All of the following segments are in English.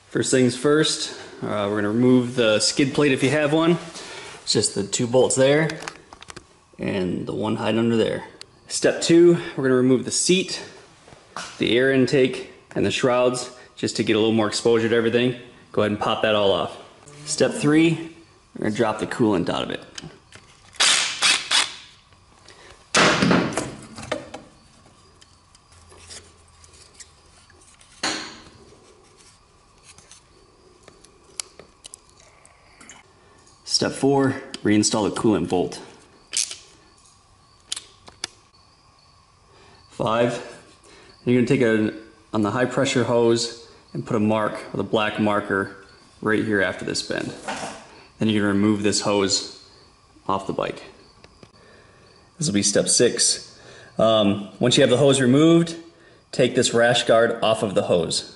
First things first, we're going to remove the skid plate if you have one. It's just the 2 bolts there and the one hiding under there. Step 2, we're going to remove the seat, the air intake, and the shrouds just to get a little more exposure to everything. Go ahead and pop that all off. Step 3, we're going to drop the coolant out of it. Step 4, reinstall the coolant bolt. 5, you're going to take on the high pressure hose and put a mark with a black marker right here after this bend. Then you're going to remove this hose off the bike. This will be step 6. Once you have the hose removed, take this rash guard off of the hose.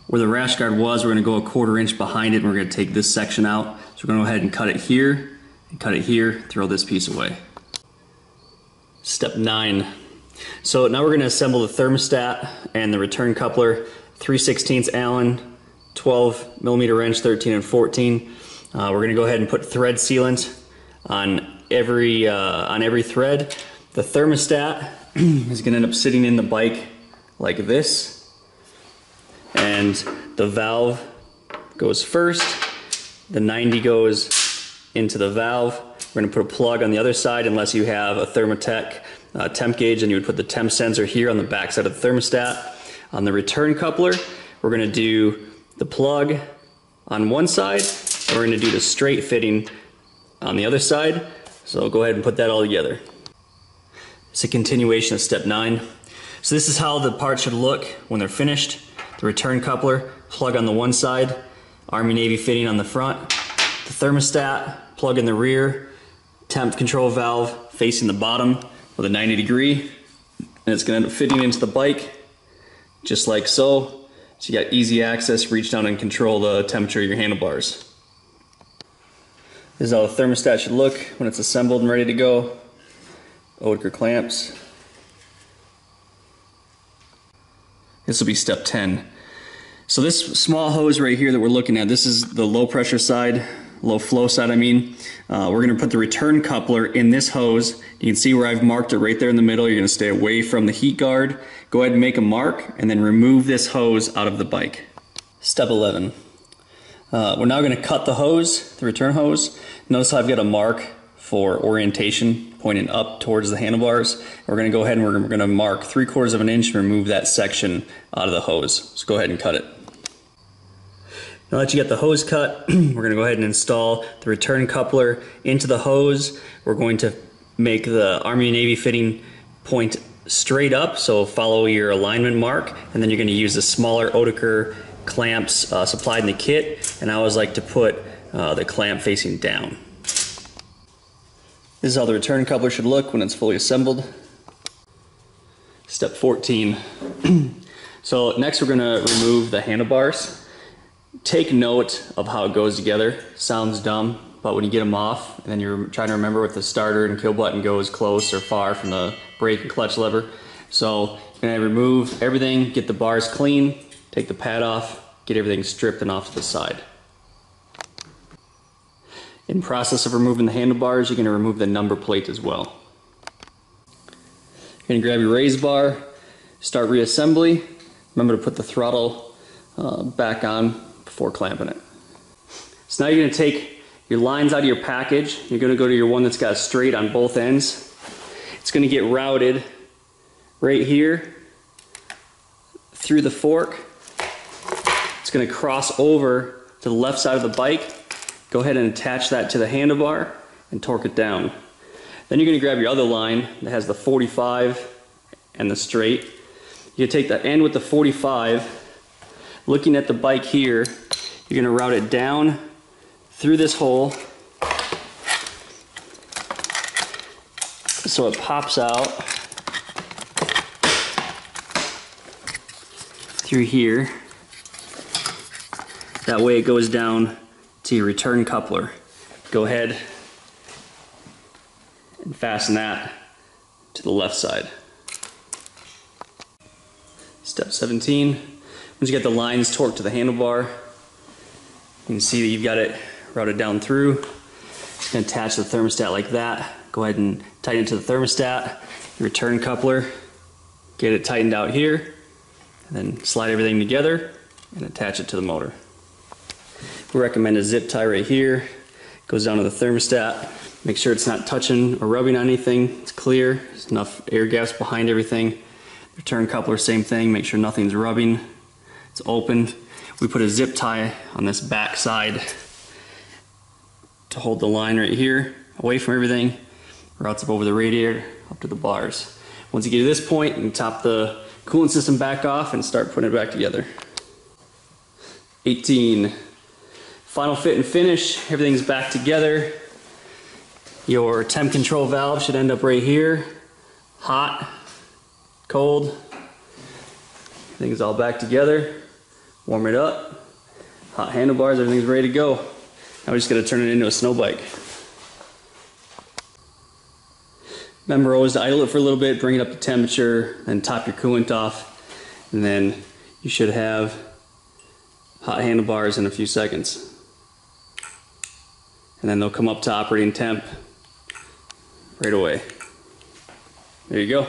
Where the rash guard was, we're going to go 1/4 inch behind it and we're going to take this section out. So we're going to go ahead and cut it here, and cut it here, throw this piece away. Step 9. So now we're going to assemble the thermostat and the return coupler, 3/16 Allen, 12mm wrench, 13 and 14. We're going to go ahead and put thread sealant on every thread. The thermostat is going to end up sitting in the bike like this. And the valve goes first, the 90 goes into the valve. We're going to put a plug on the other side unless you have a Thermatech temp gauge, and you would put the temp sensor here on the back side of the thermostat. On the return coupler, we're going to do the plug on one side, and we're going to do the straight fitting on the other side. So go ahead and put that all together. It's a continuation of step 9. So this is how the parts should look when they're finished. The return coupler, plug on the one side, Army Navy fitting on the front, the thermostat, plug in the rear, temp control valve facing the bottom with a 90°, and it's going to end up fitting into the bike just like so. So you got easy access, reach down and control the temperature of your handlebars. This is how the thermostat should look when it's assembled and ready to go. Oetker clamps. This will be step 10. So this small hose right here that we're looking at, this is the low pressure side, low flow side I mean. We're going to put the return coupler in this hose. You can see where I've marked it right there in the middle. You're going to stay away from the heat guard. Go ahead and make a mark and then remove this hose out of the bike. Step 11. We're now going to cut the hose, the return hose. Notice how I've got a mark for orientation pointing up towards the handlebars. We're going to go ahead and we're going to mark 3/4 inch and remove that section out of the hose. So go ahead and cut it. Now that you get the hose cut, we're going to go ahead and install the return coupler into the hose. We're going to make the Army Navy fitting point straight up, so follow your alignment mark, and then you're going to use the smaller Oetker clamps supplied in the kit, and I always like to put the clamp facing down. This is how the return coupler should look when it's fully assembled. Step 14. So next we're going to remove the handlebars. Take note of how it goes together. Sounds dumb, but when you get them off and then you're trying to remember if the starter and kill button goes close or far from the brake and clutch lever. So you're going to remove everything, get the bars clean, take the pad off, get everything stripped and off to the side. In process of removing the handlebars, you're going to remove the number plate as well. You're going to grab your raise bar, start reassembly. Remember to put the throttle back on before clamping it. So now you're going to take your lines out of your package. You're going to go to your one that's got straight on both ends. It's going to get routed right here through the fork. It's going to cross over to the left side of the bike. Go ahead and attach that to the handlebar and torque it down. Then you're going to grab your other line that has the 45 and the straight. You take the end with the 45, looking at the bike here, you're going to route it down through this hole so it pops out through here. That way it goes down to your return coupler. Go ahead and fasten that to the left side. Step 17, Once you get the lines torqued to the handlebar, you can see that you've got it routed down through. Just gonna attach the thermostat like that. Go ahead and tighten it to the thermostat, your return coupler, get it tightened out here, and then slide everything together and attach it to the motor. We recommend a zip tie right here. Goes down to the thermostat. Make sure it's not touching or rubbing on anything. It's clear. There's enough air gaps behind everything. Return coupler, same thing. Make sure nothing's rubbing. It's opened. We put a zip tie on this back side to hold the line right here, away from everything. Routes up over the radiator, up to the bars. Once you get to this point, you can top the coolant system back off and start putting it back together. 18. Final fit and finish. Everything's back together. Your temp control valve should end up right here. Hot, cold. Everything's all back together. Warm it up. Hot handlebars, everything's ready to go. Now we're just gonna turn it into a snow bike. Remember always to idle it for a little bit, bring it up to temperature, then top your coolant off, and then you should have hot handlebars in a few seconds. And then they'll come up to operating temp right away. There you go.